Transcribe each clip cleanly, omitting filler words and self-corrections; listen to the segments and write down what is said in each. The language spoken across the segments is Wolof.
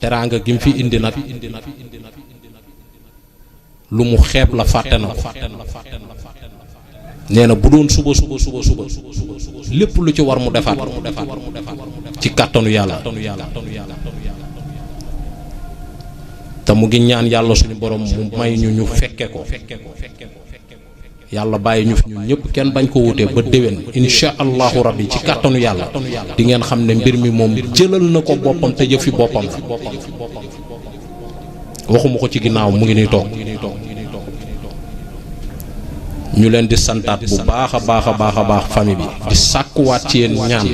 teraanga gi mu fi indi nag lu mu xeeb la fàtte na ko nee na bu doon suba lépp lu ci war mu defaat ci kàttanu yàlla te mu ngi ñaan yàlla suñu borom mu may ñu fekke ko yàlla bàyyi ñu fi ñun ñëpp kenn bañ ko wutee ba déwén insha allahu rabbi ci kàttanu yàlla di ngeen xam ne mbir mi moom jëlal na ko boppam te jëfi boppam la waxuma ko ci ginnaaw mu ngi nuy toog ñu leen di santaat bu baax a baax famille bi di sàkkuwaat ci yéen ñaan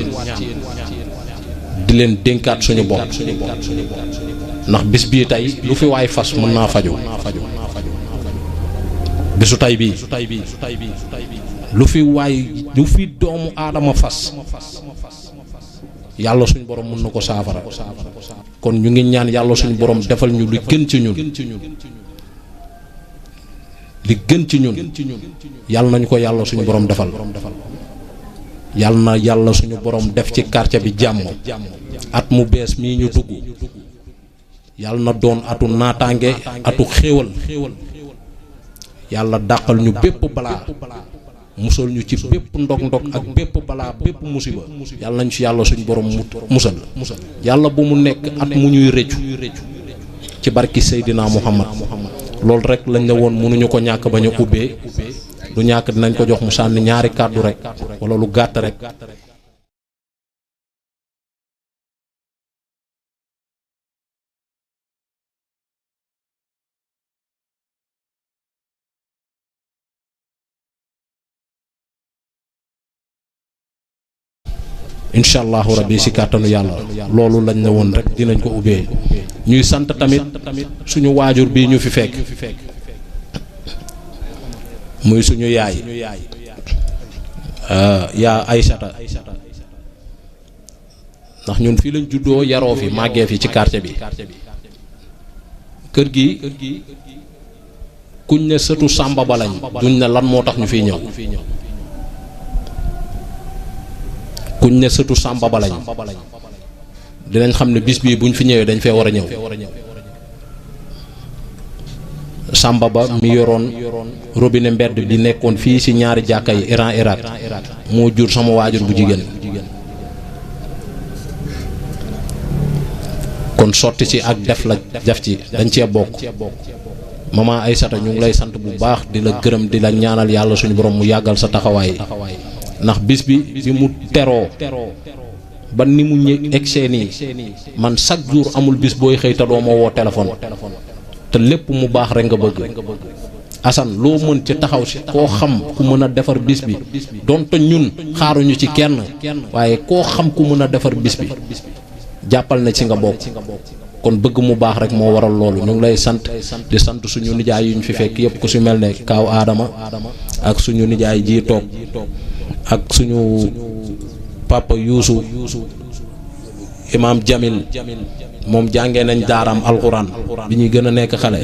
di leen dénkaat suñu bopp ndax bis bii tey lu fi waay fas mën naa faju bisu tay bii lu fi doomu aadama fas yàlla suñu borom mën na ko saafara kon ñu ngi ñaan yàlla suñu borom defal ñu li gën ci ñun yàlla nañu ko yàlla suñu borom defal yàlla na yàlla suñu borom def ci quartier bi jàmm at mu bees mii ñu dugg yàlla na doon atu naataange atu xéewal yàlla dàqal ñu bépp balaa musal ñu ci bépp ndog ak bépp balaa bépp musiba yàlla nañ ci yàlla suñu borom musal yàlla bu mu nekk at mu ñuy rëccu ci barki Seydina Muhammad loolu rek lañ la woon mënuñu ko ñàkk bañ a ubbee du ñàkk dinañ ko jox mu sànni ñaari kàddu rek wala lu gàtt rek. incha allahu rabbi si kàttanu yàlla loolu lañ ne woon rek dinañ ko ubbee ñuy sant tamit suñu waajur bii ñu fi fekk muy suñu yaay yaa Aysata ndax ñun fii lañ juddoo yaroo fi màggee fi ci quartier bi kër gi kuñ ne sëtu Sàmba Ba lañ duñ ne lan moo tax ñu fiy ñëw kuñ ne sëtu Sàmba Ba lañ dinañ xam ne bis bii buñ fi ñëwee dañ fee war a ñëw Sàmba Ba mi yoroon robinet mbedd bi nekkoon fii ci ñaari jàkka yi Iran Irak moo jur sama waajur bu jigéen kon sotti ci ak def ci dañ cee bokk maman Aysata ñu ngi lay sant bu baax di la gërëm di la ñaanal yàlla suñu borom mu yàggal sa taxawaay ndax bis bi mu teroo ba ni mu egsee nii man chaque jour amul bis booy xëy te doo ma woo téléphone te lépp mu baax rek nga bëgg Assane loo mën ci taxaw si koo xam ku mën a defar bis bi donte ñun xaaruñu ci kenn waaye koo xam ku mën a defar bis bi jàppal na ci nga bokk kon bëgg mu baax rek moo waral loolu ñu ngi lay sant di sant suñu nijaay yu ñu fi fekk yëpp ku si mel ne Kaaw Adama ak suñu nijaay ji toog ak suñu papa Youssou Imam Jamil moom jàngee nañ daaraam alxuraan bi ñuy gën a nekk xale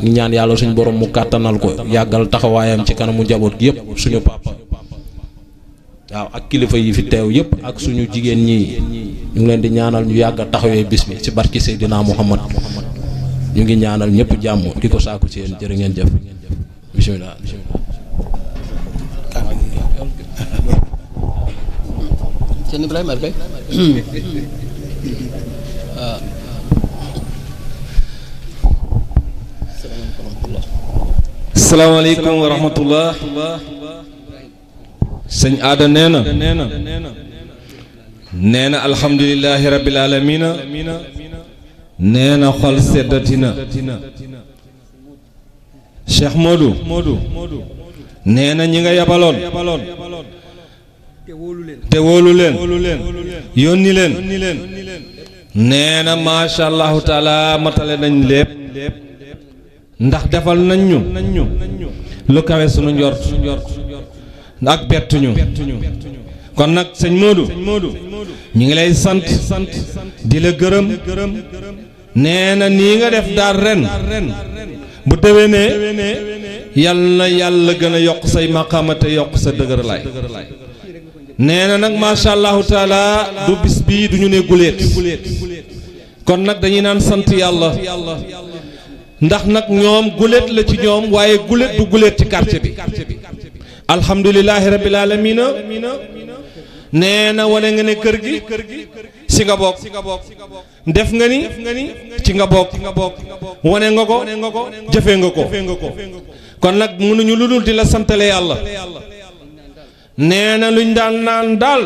ñu ñaan yàlla suñu borom mu kàttanal ko yàggal taxawaayam ci kanamu njaboot gi yëpp suñu papa waaw ak kilifa yi fi teew yëpp ak suñu jigéen ñi ñu ngi leen di ñaanal ñu yàgg a taxawee bis bi ci barki Seydina Muhammad ñu ngi ñaanal ñëpp jàmm di ko saaku ci yéen jërë ngeen jëf bismillah Sëñ Ibrahima Arkay asalaamaaleykum wa rahmatullah sëñ Aada nee na alhamdulillahi rabbil alamina nee na xol seddatina Cheikh Modou nee na ñi nga yabaloon te wóolu leen yónni leen nee na macha allahu taala matale nañ lépp ndax defal nañ ñu lu kawe sunu njort ak bettuñu kon nag sëñ Modou ñu ngi lay sant di la gërëm nee na nii nga def daal ren bu déwénee yal na yàlla gën a yokk say maqaama te yokk sa dëgër laay nee na nag macha allahu taala du bis bii du ñu ne guléet kon nag dañuy naan sant yàlla ndax nag ñoom guléet la ci ñoom waaye guléet du guléet ci quartier bi alhamdulillahi rabbil alamina nee na wane nga ne kër gi si nga bokk def nga ni ci nga bokk wane nga ko jëfe nga ko kon nag mënuñu lu dul di la santale yàlla nee na luñ daan naan daal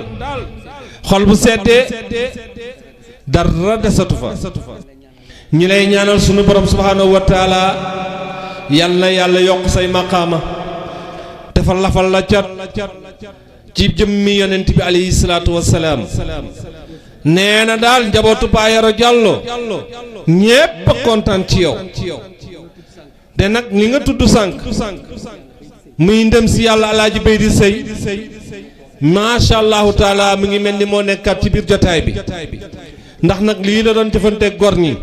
xol bu seddee dara desatu fa ñi lay ñaanal sunu borom subhanahu wa taala yal na yàlla yokk say maqaama defal lafal la cat ci jëmmi yonent bi alayhi salaatu wassalaam nee na daal njabootu Baay Yoro Diallo ñépp a kontaan ci yow te nag li nga tudd sànq muy ndem si yàlla alaaji bay di sëy macha allahu taala mi ngi mel ni moo nekkat ci biir jotaay bi ndax nag lii la doon jëfanteeg gor ñi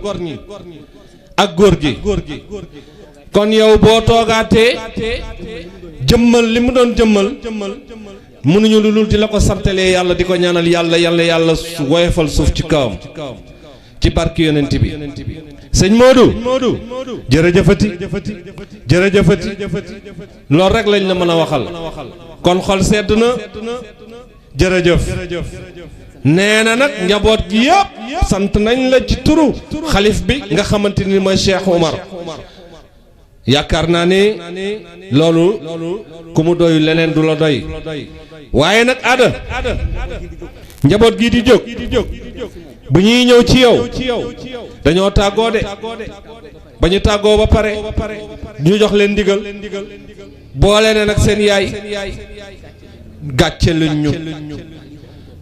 ak góor gi kon yow boo toogaatee jëmmal li mu doon jëmmal mënuñu lu dul di la ko santalee yàlla di ko ñaanal yàlla woyofal suuf ci kawam ci barki yonent bi sëñ Modou jërëjëfati loolu rek lañ la mën a waxal kon xol sedd na jërëjëf nee na nag njaboot gi yëpp sant nañ la ci turu xalif bi nga xamante ni mooy Cheikh Omar yaakaar naa ne loolu ku mu doy leneen du la doy waaye nag ada njaboot gii di jóg bu ñuy ñëw ci yow dañoo tàggoo de ba ñu tàggoo ba pare ñu jox leen ndigal boole ne nag seen yaay gàcce luñ ñu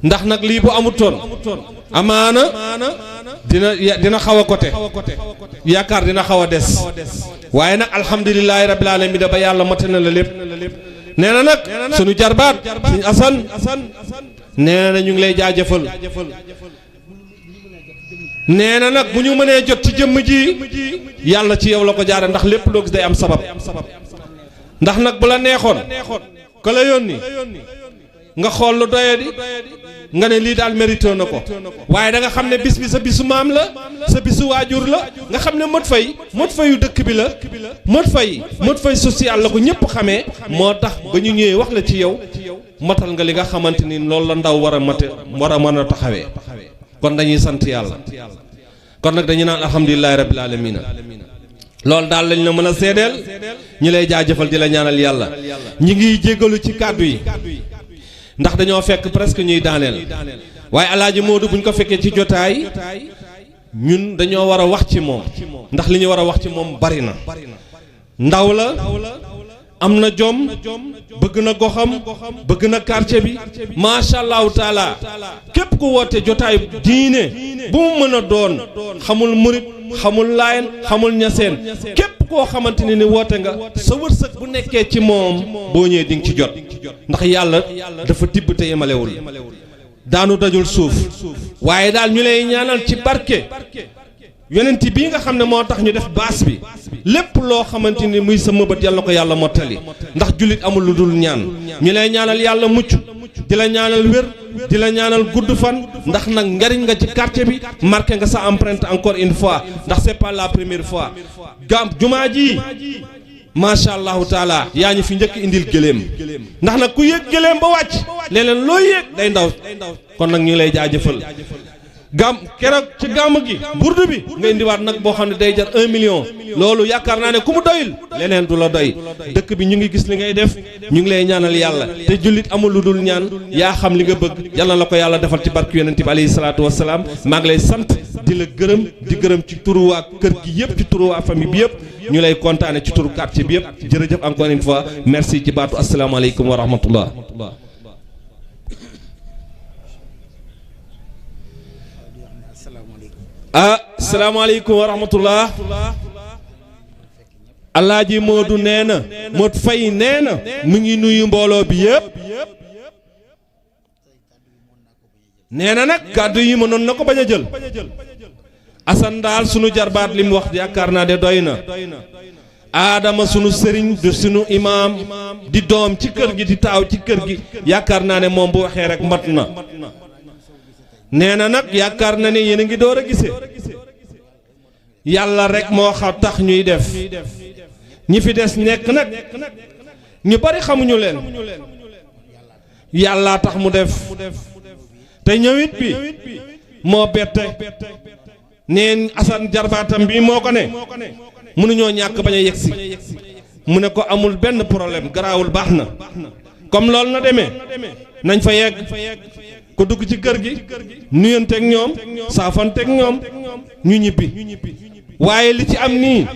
ndax nag lii bu amutoon amaana dina xaw a côté yaakaar dina xaw a des waaye nag alhamdulilahi rabbil alamin da ba yàlla mate na la lépp nee na nag sunu jarbaat suñu asan nee na ñu ngi lay jaajëfal nee na nag bu ñu mënee jot ci jëmm ji yàlla ci yow la ko jaare ndax lépp loo gis day am sabab ndax nag bu la neexoon ka la yónni nga xool lu doyadi nga ne lii daal mérité na ko waaye da nga xam ne bis bi sa bisu maam la sa bisu waajur la nga xam ne mot fayu dëkk bi la mot fay social la ko ñëpp xamee moo tax ba ñu ñëwee wax la ci yow matal nga li nga xamante ni loolu la ndaw war a mën a taxawee kon dañuy sant yàlla kon nag dañuy naan alhamdulilahi rabbil alamina loolu daal lañ la mën a seedeel ñi lay jaajëfal di la ñaanal yàlla ñi ngi jéggalu ci kàddu yi ndax dañoo fekk presque ñuy daaneel waaye alaaji Modou buñ ko fekkee ci jotaay ñun dañoo war a wax ci moom ndax li ñu war a wax ci moom bari na ndaw la am na jom bëgg na goxam bëgg na quartier bi macha allahu taala képp ku woote jotaay diine bu mu mën a doon xamul murit xamul laayen xamul ñaseen képp koo xamante ni woote nga sa wërsëg bu nekkee ci moom boo ñëwee di nga ci jot ndax yàlla dafa tibb te yemalewul daanu dajul suuf waaye daal ñu lay ñaanal ci barke yonent bii nga xam ne moo tax ñu def baas bi lépp loo xamante ni muy sa mëbët yàlla na ko yàlla mottali ndax jullit amul lu dul ñaan ñu lay ñaanal yàlla mucc di la ñaanal wér di la ñaanal gudd fan ndax nag njariñ nga ci quartier bi marqué nga sa empreinte encore une fois ndax c'est pas la première fois jumaa ji macha allahu taala yaa ñu fi njëkk indil gëléem ndax nag ku yéeg gëléem ba wàcc leneen loo yéeg day ndaw kon nag ñu ngi lay jaajëfal keroog ci gàmm gi burdu bi nga indiwaat nag boo xam ne day jar 1 million loolu yaakaar naa ne ku mu doyul leneen du la doy dëkk bi ñu ngi gis li ngay def ñu ngi lay ñaanal yàlla te jullit amul lu dul ñaan yaa xam li nga bëgg yàlla la ko yàlla defal ci barke yonent bi alayhi salaatu wasalaam maa ngi lay sant di la gërëm di gërëm ci turu waa kër gi yëpp ci turu waa famille bi yëpp ñu lay kontaane ci turu quartier bi yëpp jërëjëf encore une fois merci ci baatu asalaamaaleykum wa rahmatullah asalaamaaleykum wa rahmatullah alaaji Modou nee na Modou Faye nee na mu ngi nuyu mbooloo bi yëpp nee na nag kàddu yi mënoon na ko bañ a jël Assane daal sunu jarbaat li mu wax yaakaar naa de doy na Adama sunu sëriñ du sunu imaam di doom ci kër gi di taaw ci kër gi yaakaar naa ne moom bu waxee rek mat na nee na nag yaakaar na ne yéen a ngi door a gisee yàlla rek moo xam tax ñuy def ñi fi des nekk nag ñu bari xamuñu leen yàlla tax mu def te ñëwit bi moo bette neen Assane jarbaatam bi moo ko ne mënuñoo ñàkk bañ a yegsi mu ne ko amul benn problème garaawul baax na comme loolu na demee nañ fa yegg ko dugg ci kër gi nuyanteeg ñoom saafanteeg ñoom ñu ñibbi waaye li ci am nii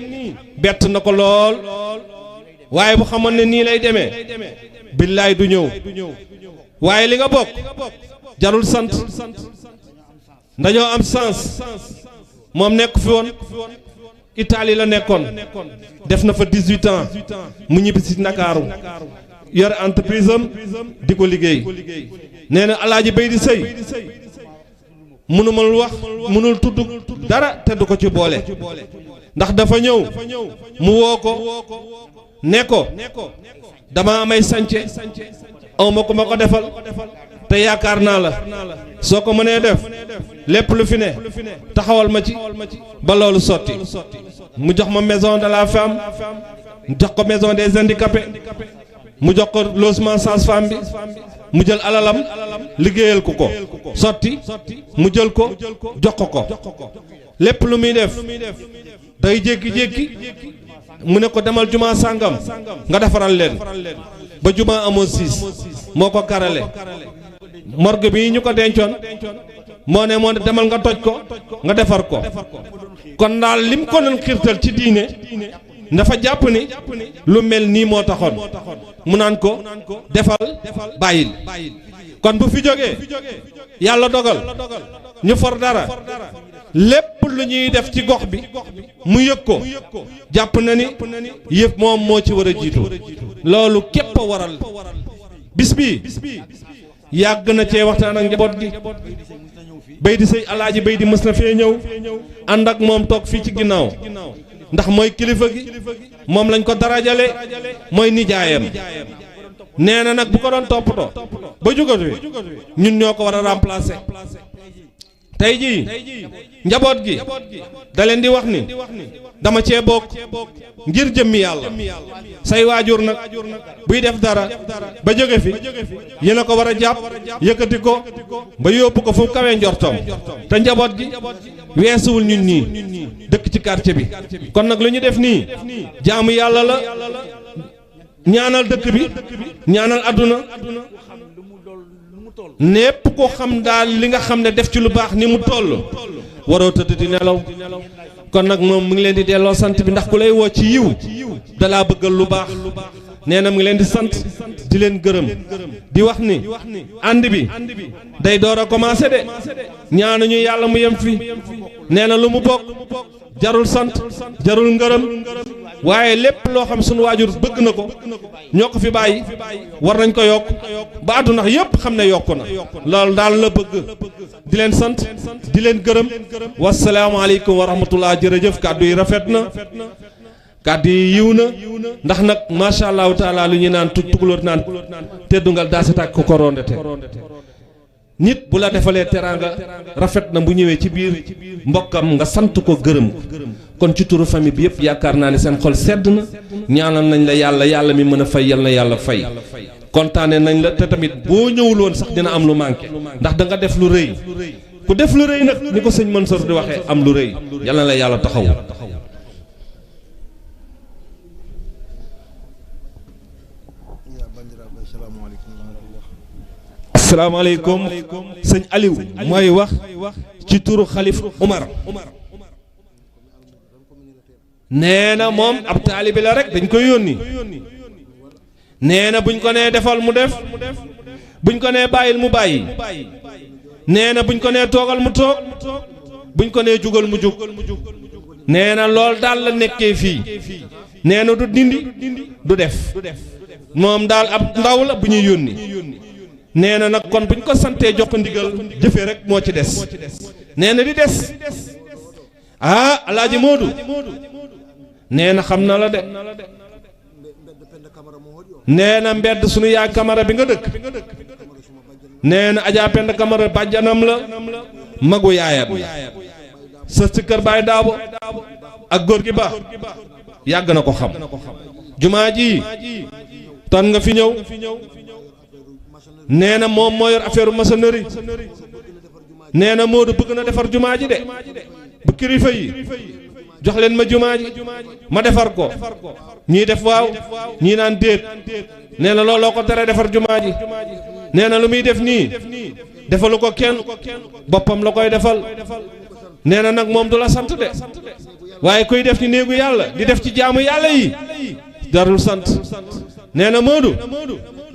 bett na ko lool waaye bu xamoon ne nii lay demee billaay du ñëw waaye li nga bokk jarul sant dañoo am sens moom nekk fi woon Italie la nekkoon def na fa 18 ans mu ñibbi si Ndakaaru yore entreprise am di ko liggéey nee na Alaaji Bay di sëy mënumul wax mënul tudd dara te du ko ci boole ndax dafa ñëw mu woo ko ne ko dama amay sànce aw ma ko ma ko defal te yaakaar naa la soo ko mënee def lépp lu fi ne taxawal ma ci ba loolu sotti mu jox ma maison de la femme mu jox ko maison des handicapés mu jox ko logement sage-femme bi mu jël alalam liggéeyal ko ko sotti mu jël ko jox ko lépp lu muy def day jékki-jékki mu ne ko demal jumaa sàngam nga defaral leen ba jumaa amoo siis moo ko karale morgue bi ñu ko dencoon moo ne demal nga toj ko nga defar ko kon daal lim ko doon xiirtal ci diine dafa jàpp ni lu mel nii moo taxoon mu naan ko defal bàyyil kon bu fi jógee yàlla dogal ñu for dara lépp lu ñuy def ci gox bi mu yëg ko jàpp na ni yëpp moom moo ci war a jiitu loolu képp a waral bis bi yàgg na cee waxtaan ak njaboot gi bay di sëy Alaaji Bay di mës na fee ñëw ànd ak moom toog fii ci ginnaaw ndax mooy kilifa gi moom lañ ko darajale mooy nijaayam nee na nag bu ko doon toppatoo ba jógatu fi ñun ñoo ko war a remplacer tey jii njaboot gi da leen di wax ni dama cee bokk ngir jëmmi yàlla say waajur nag buy def dara ba jóge fi yéen a ko war a jàpp yëkkati ko ba yóbbu ko fu kawe njortoom te njaboot gi weesuwul ñun ñii dëkk ci quartier bi kon nag lu ñu def nii jaamu yàlla la ñaanal dëkk bi ñaanal àdduna népp ko xam daal li nga xam ne def ci lu baax ni mu toll waroo tëdd di nelaw kon nag moom mu ngi leen di delloo sant bi ndax ku lay woo ci yiw dalaa bëggal lu baax nee na mu ngi leen di sant di leen gërëm di wax ni ànd bi day door a commencé de ñaanuñu yàlla mu yem fi nee na lu mu bokk jarul sant jarul ngërëm waaye lépp loo xam sunu waajur bëgg na ko ñoo ko fi bàyyi war nañ ko yokk ba àdduna yépp xam ne yokku na loolu daal la bëgg di leen sant di leen gërëm wasalaamaaleykum wa rahmatullah jërëjëf kàddu yi rafet na kàddu yi yiw na ndax nag macha allahu taala lu ñuy naan tukulóor naan teddungal daa si tàkk ko rondete nit bu la defalee teraanga rafet na bu ñëwee ci biir mbokkam nga sant ko gërëm kon ci turu famille bi yëpp yaakaar naa ne seen xol sedd na ñaanal nañ la yàlla mi mën a fay yal na yàlla fay kontaane nañ la te tamit boo ñëwul woon sax dina am lu manqué ndax da nga def lu rëy ku def lu rëy nag ni ko sëñ Mansour di waxee am lu rëy yal na la yàlla taxaw. asalaamaaleykum sëñ Aliou mooy wax ci turu xalif Umar nee na moom ab taalibe la rek dañ koy yónni nee na buñ ko nee defal mu def buñ ko nee bàyyil mu bàyyi nee na buñ ko nee toogal mu toog buñ ko nee jugal mu jug nee na lool daal la nekkee fii nee na du dindi du def moom daal ab ndaw la bu ñuy yónni nee na nag kon buñ ko santee jox ko ndigal jëfe rek moo ci des nee na di des Alaaji Moodu nee na xam na la de nee na mbedd sunu yaay Kamara bi nga dëkk nee na Adja Penda Kamara bàjjanam la magu yaayam sës ci kër Baay Daabo ak góor gi ba yàgg na ko xam jumaa ji tan nga fi ñëw nee na moom moo yor affaire maçonnerie nee na Modou bëgg na defar jumaa ji de bu kilifa yi jox leen ma jumaa ji ma defar ko ñii def waaw ñii naan déet nee na looloo ko tere defar jumaa ji nee na lu muy def nii defalu ko kenn boppam la koy defal nee na nag moom du la sant de waaye kuy def ci néegu yàlla di def ci jaamu yàlla yi darul sant nee na Modou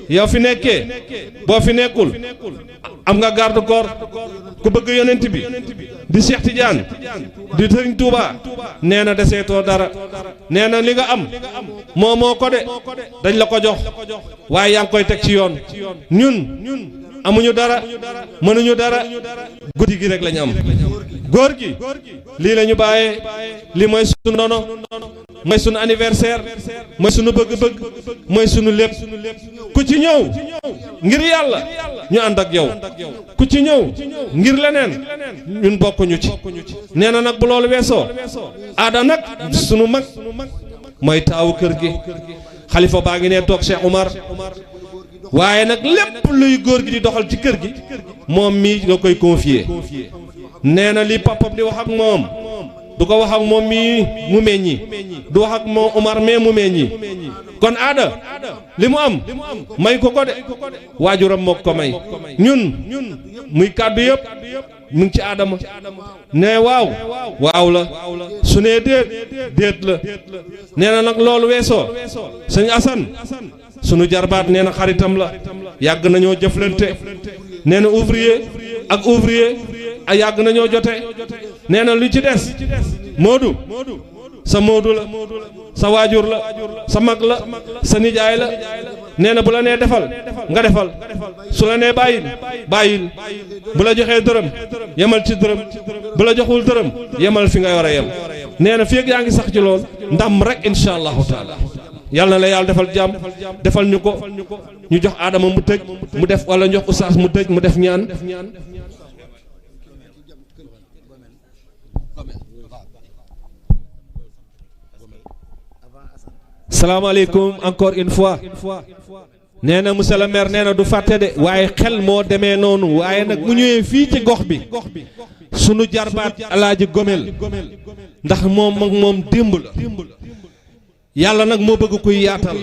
yow fi nekkee boo fi nekkul am nga garde corps ku bëgg yonent bi di Cheikh Tidiane di Serigne Touba nee na deseetoo dara nee na li nga am moo ko de dañ la ko jox waaye yaa ngi koy teg ci yoon ñun amuñu dara mënuñu dara guddi gi rek lañu am góor gi lii la ñu bàyyee li mooy sunu ndono mooy sunu anniversaire mooy sunu bëgg-bëgg mooy sunu lépp ku ci ñëw ngir yàlla ñu ànd ak yow ku ci ñëw ngir leneen ñun bokkuñu ci nee na nag bu loolu weesoo aada nag sunu mag mooy taawu kër gi xalifa baa ngi ne toog Cheikh Oumar waaye nag lépp luy góor gi di doxal ci kër gi moom mii nga koy confier nee na li papam di wax ak moom du ko wax ak moom mii mu meññi du wax ak moom Omar mais mu meññi kon aada li mu am may ko de waajuram moo ko may ñun muy kàddu yëpp mu ngi ci aadama ne waaw la su nee déet la nee na nag loolu weesoo sëñ Assane sunu jarbaat nee na xaritam la yàgg nañoo jëflante nee na ouvrier ak ouvrier a yàgg nañoo jote nee na lu ci des Modou sa Modou la sa waajur la sa mag la sa nijaay la nee na bu la nee defal nga defal su la nee bàyyil bu la joxee dërëm yemal ci dërëm bu la joxul dërëm yemal fi nga war a yem nee na fii ak yaa ngi sax ci lool ndam rek incha allahu taala yàlla na la yàlla defal jàmm defal ñu ko ñu jox Adama mu tëj mu def wala ñu jox Oustaz mu tëj mu def ñaan. salaamaaleykum encore une fois nee na monsieur le maire nee na du fàtte de waaye xel moo demee noonu waaye nag mu ñëwee fii ci gox bi sunu jarbaat alaaji Gomel ndax moom démb la yàlla nag moo bëgg kuy yaatal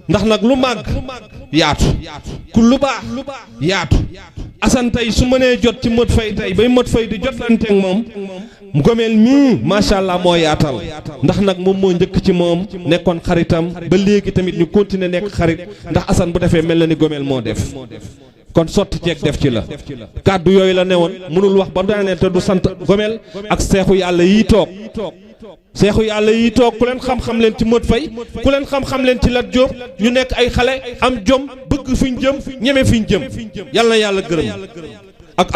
ndax nag lu màgg yaatu ku lu baax yaatu Assane tey su mënee jot ci mot fay tey bay mot fay di jotlanteeg moom Gomel mii macha allah moo yaatal ndax nag moom moo njëkk ci moom nekkoon xaritam ba léegi tamit ñu continuer nekk xarit ndax Assane bu defee mel na ni Gomel moo def kon sotti ceeg def ci la kàddu yooyu la newoon mënul wax ba daanee te du sant Gomel ak seexu yàlla yi toog seexu yàlla yi toog ku leen xam-xam leen ci Modou Faye ku leen xam-xam leen ci Lat Diop ñu nekk ay xale am jom bëgg fi ñu jëm ñeme fi ñu jëm yàlla na yàlla gërëm ak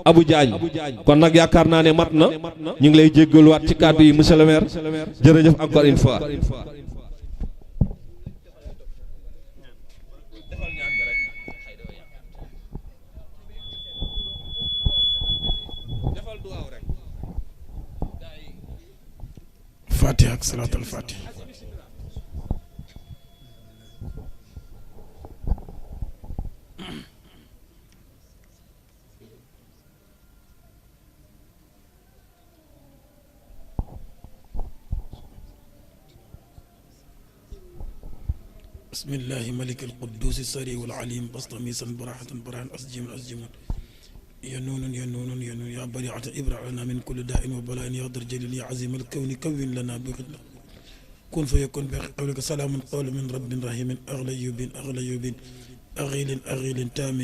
Abu Diagne kon nag yaakaar naa ne mat na ñu ngi lay jéggaluwaat ci kàddu yi monsieur le maire jërëjëf encore une fois. Fatiha ak salaatul Fatiha. bismillahi malik alquddus sari wal alim bastamisan barahatan barahan asjiman asjiman ينون ينون ينون يا بريعة إبرع لنا من كل داء وبلاء يا ذا الجليل يا عظيم الكون كون لنا بغدنا كن فيكون بقولك سلام قول من رب رحيم أغلي بن أغيل تام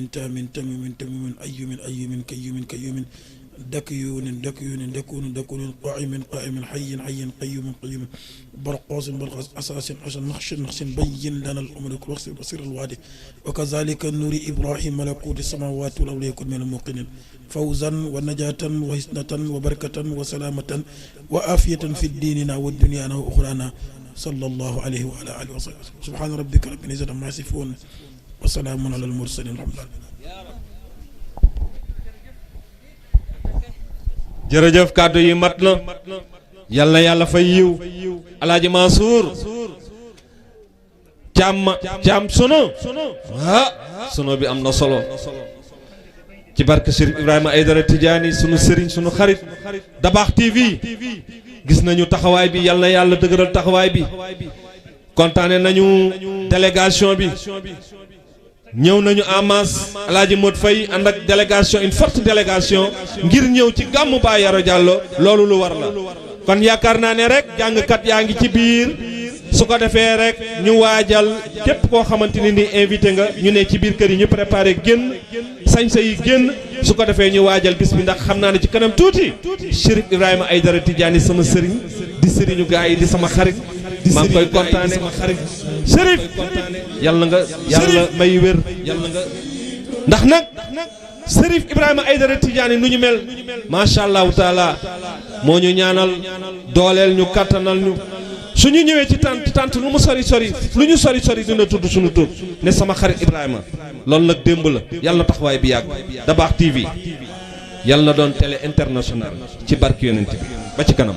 أيوم كيوم دكون قائم حي قيوم برقاص أساس نخش بين لنا الأمر بصير الوادي وكذلك نور إبراهيم ملكوت السماوات والأرض يكون من الموقنين فوزا ونجاة وحسنة وبركة وسلامة وآفية في ديننا ودنيانا وأخرانا صلى الله عليه وعلى آله وصحبه سبحان ربك رب العزة عما يصفون وسلام على المرسلين الحمد لله jërëjëf kàddu yi mat na yal na yàlla fay yiw alaaji Mansour caam sono sono bi am na solo ci barke Chérif Ibrahima Aïdara Tidiane sunu sëriñ sunu xarit Dabakh TV gis nañu taxawaay bi yal na yàlla dëgëral taxawaay bi kontaane nañu délégation bi ñëw nañu en masse alaaji Modou Faye ànd ak délégation une forte délégation ngir ñëw ci gàmmu Baye Yoro Diallo loolu lu war la kon yaakaar naa ne rek jàngkat yaa ngi ci biir su ko defee rek ñu waajal képp koo xamante ni invité nga ñu ne ci biir kër yi ñu préparé génn sañsa yi génn su ko defee ñu waajal bis bi ndax xam naa ne ci kanam tuuti Chérif Ibrahima Aïdara Tidiane sama sëriñ di sëriñu gaa yi di sama xarit maa ngi koy kontaane Chérif yàlla nga yàlla may wér ndax nag Chérif Ibrahima Aïdara Tidiane nu ñu mel macha allahu taala moo ñu ñaanal dooleel ñu kattanal ñu su ñu ñëwee ci tant lu mu sori lu ñu sori dina tudd suñu tur ne sama xarit Ibrahima loolu nag démb la yàlla na taxawaay bi yàgg Dabakh TV yàlla na doon télé international ci barke yonent bi ba ci kanam